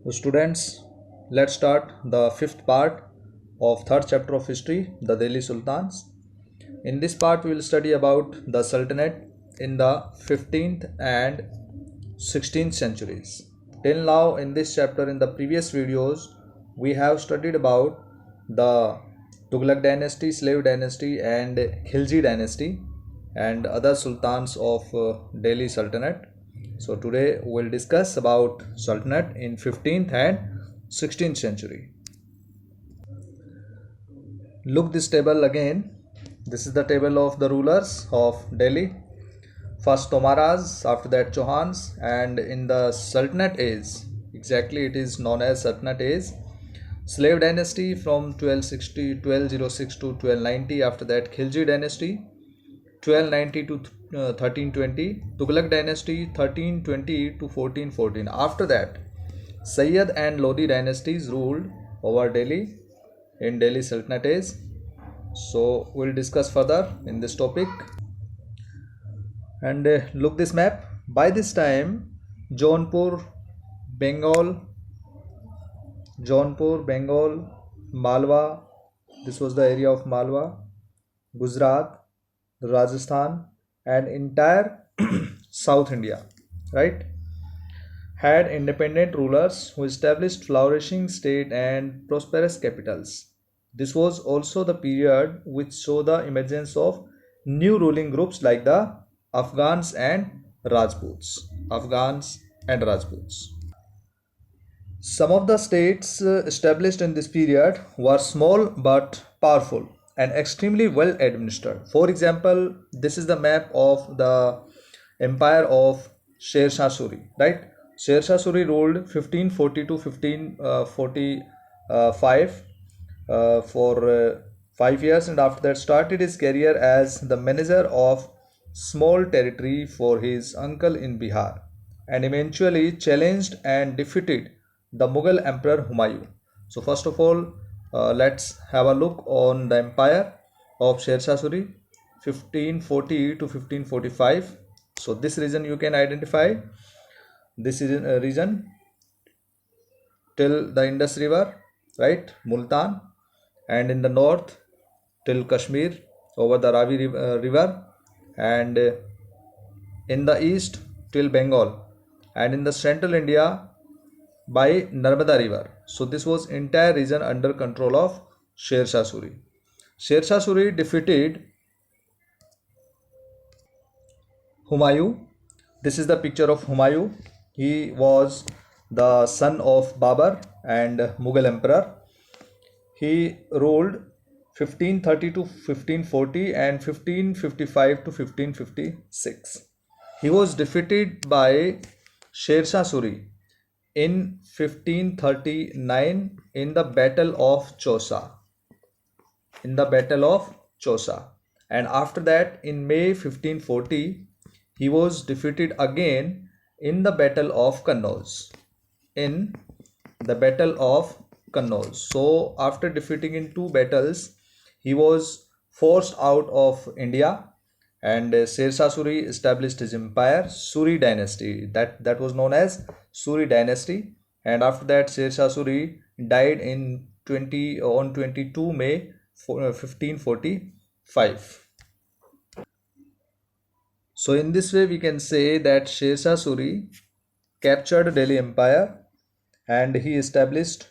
So students, let's start the fifth part of third chapter of history, the Delhi Sultans. In this part, we will study about the Sultanate in the 15th and 16th centuries. Till now, in this chapter, in the previous videos, we have studied about the Tughlaq dynasty, Slave dynasty, and Khilji dynasty, and other sultans of Delhi Sultanate. So today we'll discuss about Sultanate in 15th and 16th century. Look this table again. This is the table of the rulers of Delhi. First Tomaras, after that Chauhans, and in the Sultanate age, exactly it is known as Sultanate age. Slave dynasty from 1206 to 1290, after that Khilji dynasty 1290 to 1320, Tughlaq dynasty 1320 to 1414. After that, Sayyid and Lodi dynasties ruled over Delhi in Delhi Sultanate age. So we'll discuss further in this topic. And look this map. By this time, Jaunpur, Bengal, Malwa, this was the area of Malwa, Gujarat, Rajasthan, and entire South India, right, had independent rulers who established flourishing state and prosperous capitals. This was also the period which saw the emergence of new ruling groups like the Afghans and Rajputs. Some of the states established in this period were small but powerful and extremely well administered. For example, this is the map of the empire of Sher Shah Suri, right? Sher Shah Suri ruled 1540 to 1545 for 5 years, and after that started his career as the manager of small territory for his uncle in Bihar, and eventually challenged and defeated the Mughal Emperor Humayun. So first of all, let's have a look on the empire of Sher Shah Suri 1540 to 1545. So this region you can identify. This is a region till the Indus River, right, Multan, and in the north till Kashmir over the Ravi River, and in the east till Bengal, and in the central India by Narmada River. So this was entire region under control of Sher Shah Suri. Sher Shah Suri defeated Humayun. This is the picture of Humayun. He was the son of Babur and Mughal emperor. He ruled 1530 to 1540 and 1555 to 1556. He was defeated by Sher Shah Suri in 1539 in the Battle of Chausa. And after that, in May 1540, he was defeated again in the Battle of Kannauj. So after defeating in two battles, he was forced out of India, and Sher Shah Suri established his empire, Suri dynasty. That was known as Suri dynasty. And after that, Sher Shah Suri died on 22 May 1545. So in this way, we can say that Sher Shah Suri captured Delhi Empire and he established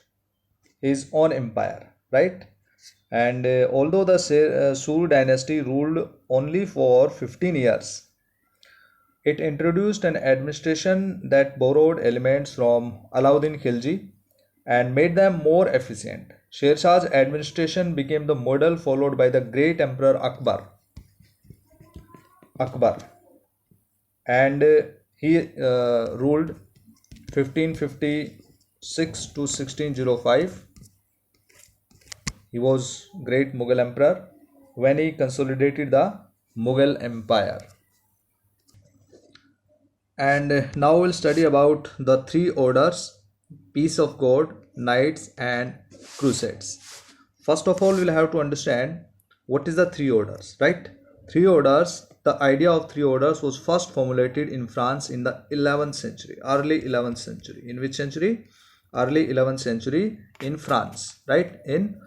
his own empire, right? And although the Suri dynasty ruled only for 15 years, it introduced an administration that borrowed elements from Alauddin Khilji and made them more efficient. Sher Shah's administration became the model followed by the great emperor Akbar. And he ruled 1556 to 1605. He was great Mughal emperor when he consolidated the Mughal empire. And now we'll study about the three orders: Peace of God, Knights, and Crusades. First of all, we'll have to understand what is the three orders, right? The idea of three orders was first formulated in France in the 11th century, early 11th century. In which century? early 11th century in France, right? In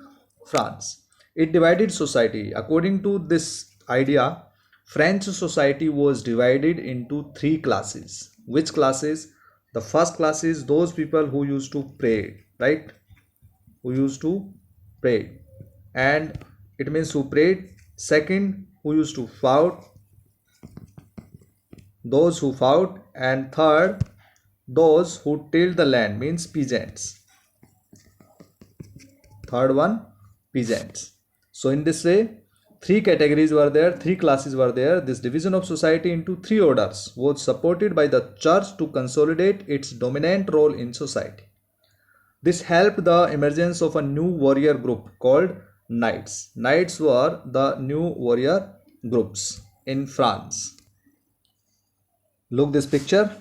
France. It divided society. According to this idea, French society was divided into three classes. Which classes? The first class is those people who used to pray, right? Who used to pray. And it means who prayed. Second, who used to fought, those who fought. And third, those who tilled the land, means peasants. Third one, peasants. So in this way, three categories were there, three classes were there. This division of society into three orders was supported by the church to consolidate its dominant role in society. This helped the emergence of a new warrior group called knights. Knights were the new warrior groups in France. Look this picture.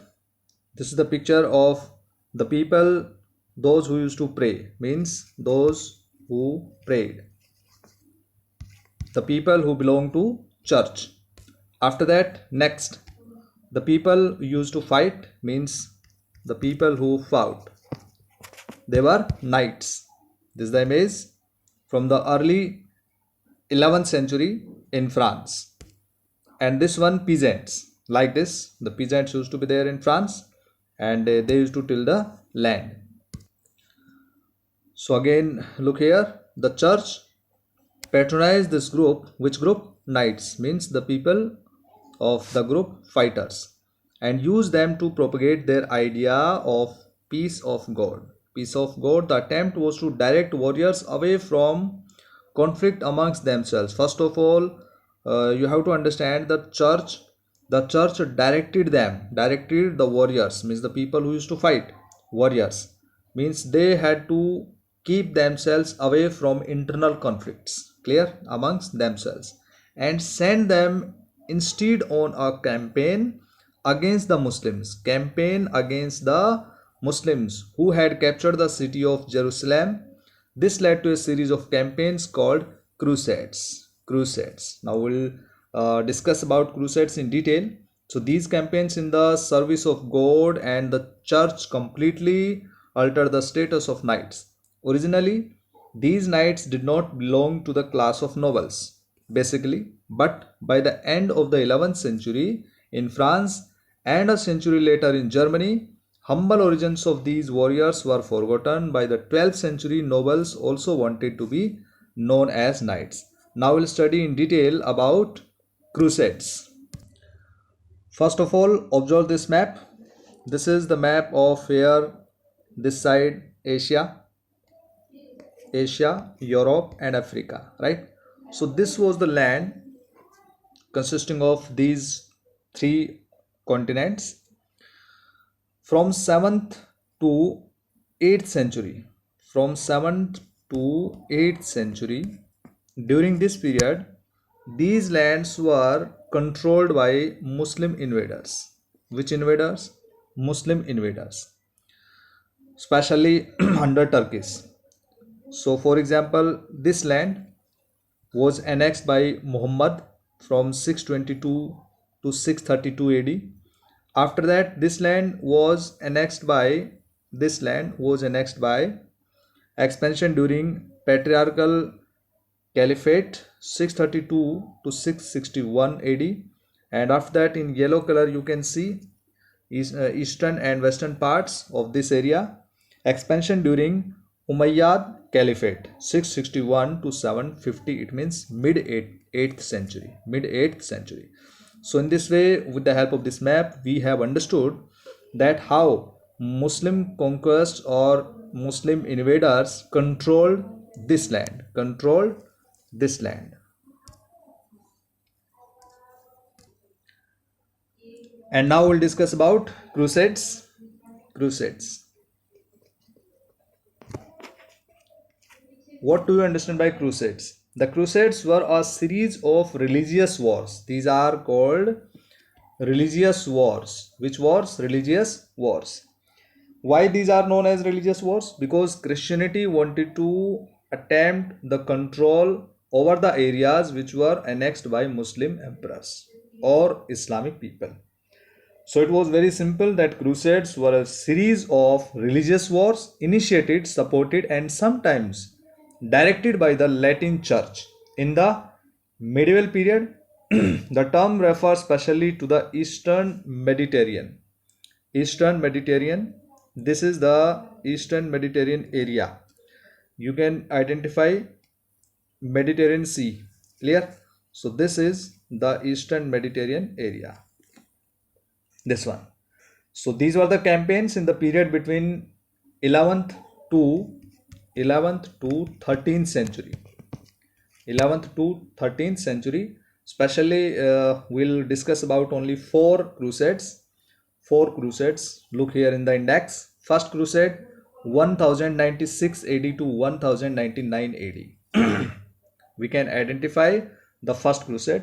This is the picture of the people, those who used to pray, means those who prayed. The people who belong to church. After that, next, the people used to fight, means the people who fought. They were knights. This is the image from the early 11th century in France. And this one, peasants. Like this, the peasants used to be there in France, and they used to till the land. So again, look here, the church patronized this group. Which group? Knights, means the people of the group fighters, and used them to propagate their idea of peace of God. Peace of God. The attempt was to direct warriors away from conflict amongst themselves. First of all, you have to understand the church directed the warriors, means the people who used to fight, warriors, means they had to keep themselves away from internal conflicts, clear, amongst themselves, and send them instead on a campaign against the Muslims who had captured the city of Jerusalem. This led to a series of campaigns called crusades. Now we'll discuss about crusades in detail. So these campaigns in the service of God and the church completely altered the status of knights. Originally, these knights did not belong to the class of nobles, basically, but by the end of the 11th century in France and a century later in Germany, humble origins of these warriors were forgotten. By the 12th century, nobles also wanted to be known as knights. Now we'll study in detail about crusades. First of all, observe this map. This is the map of here, this side Asia, Europe and Africa, right? So this was the land consisting of these three continents. From 7th to 8th century, during this period, these lands were controlled by Muslim invaders. Which invaders? Muslim invaders, especially under Turkish. So for example, this land was annexed by Muhammad from 622 to 632 AD. After that, this land was annexed by expansion during Patriarchal Caliphate 632 to 661 AD. And after that, in yellow color you can see eastern and western parts of this area. Expansion during Umayyad Caliphate 661 to 750, it means mid 8th century. So in this way, with the help of this map, we have understood that how Muslim conquest or Muslim invaders controlled this land. And now we'll discuss about crusades. What do you understand by crusades? The crusades were a series of religious wars. These are called religious wars. Which wars? Religious wars. Why these are known as religious wars? Because Christianity wanted to attempt the control over the areas which were annexed by Muslim emperors or Islamic people. So it was very simple that crusades were a series of religious wars initiated, supported, and sometimes directed by the Latin Church. In the medieval period, the term refers specially to the Eastern Mediterranean. Eastern Mediterranean, this is the Eastern Mediterranean area. You can identify Mediterranean Sea. Clear? So this is the Eastern Mediterranean area. This one. So these were the campaigns in the period between 11th to 11th to 13th century. 11th to 13th century. Especially we'll discuss about only four crusades. Four crusades. Look here in the index. First crusade 1096 AD to 1099 AD. We can identify the first crusade.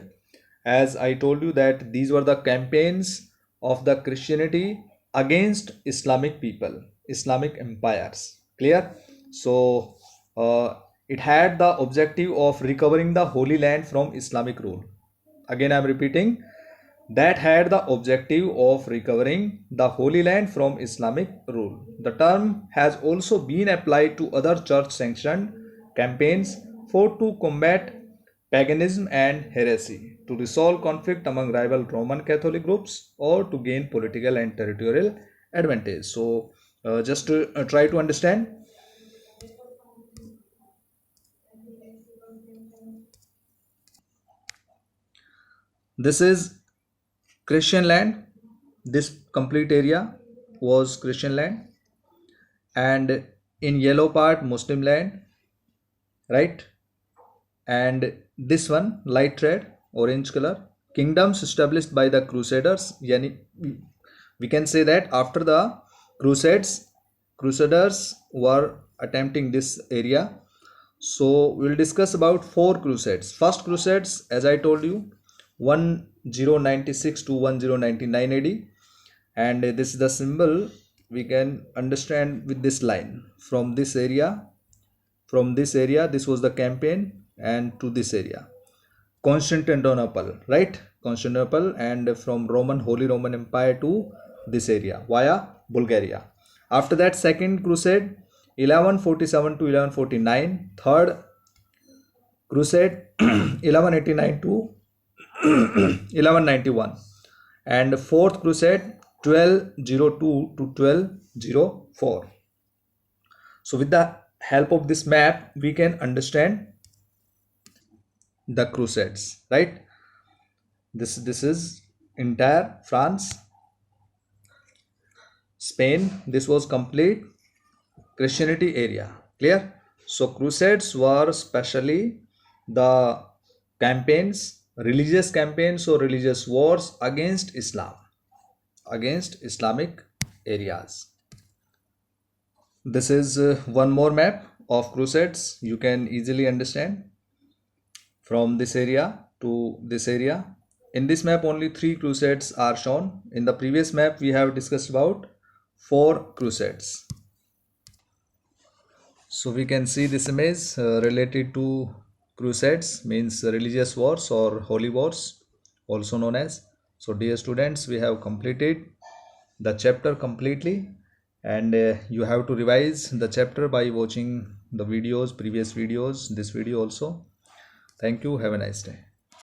As I told you that these were the campaigns of the Christianity against Islamic people, Islamic empires. Clear? So it had the objective of recovering the Holy Land from Islamic rule. Again I am repeating, that had the objective of recovering the Holy Land from Islamic rule. The term has also been applied to other church sanctioned campaigns for to combat paganism and heresy, to resolve conflict among rival Roman Catholic groups, or to gain political and territorial advantage. So just to try to understand, this is Christian land. This complete area was Christian land, and in yellow part Muslim land, right? And this one light red, orange color, kingdoms established by the crusaders. Yani we can say that after the crusades, crusaders were attempting this area. So we will discuss about four crusades. First crusades, as I told you, 1096 to 1099 AD, and this is the symbol we can understand with this line. From this area, this was the campaign, and to this area, Constantinople, right? Constantinople, and from Holy Roman Empire to this area via Bulgaria. After that, second crusade 1147 to 1149, third crusade 1189 to 1191, and fourth crusade 1202 to 1204. So with the help of this map we can understand the crusades, right? This is entire France, Spain. This was complete Christianity area. Clear? So crusades were specially the campaigns, religious campaigns or religious wars against Islam, against Islamic areas. This is one more map of crusades. You can easily understand from this area to this area. In this map only 3 crusades are shown. In the previous map we have discussed about 4 crusades. So we can see this image related to crusades, means religious wars or holy wars also known as. So dear students, we have completed the chapter completely, and you have to revise the chapter by watching the videos, previous videos, this video also. Thank you. Have a nice day.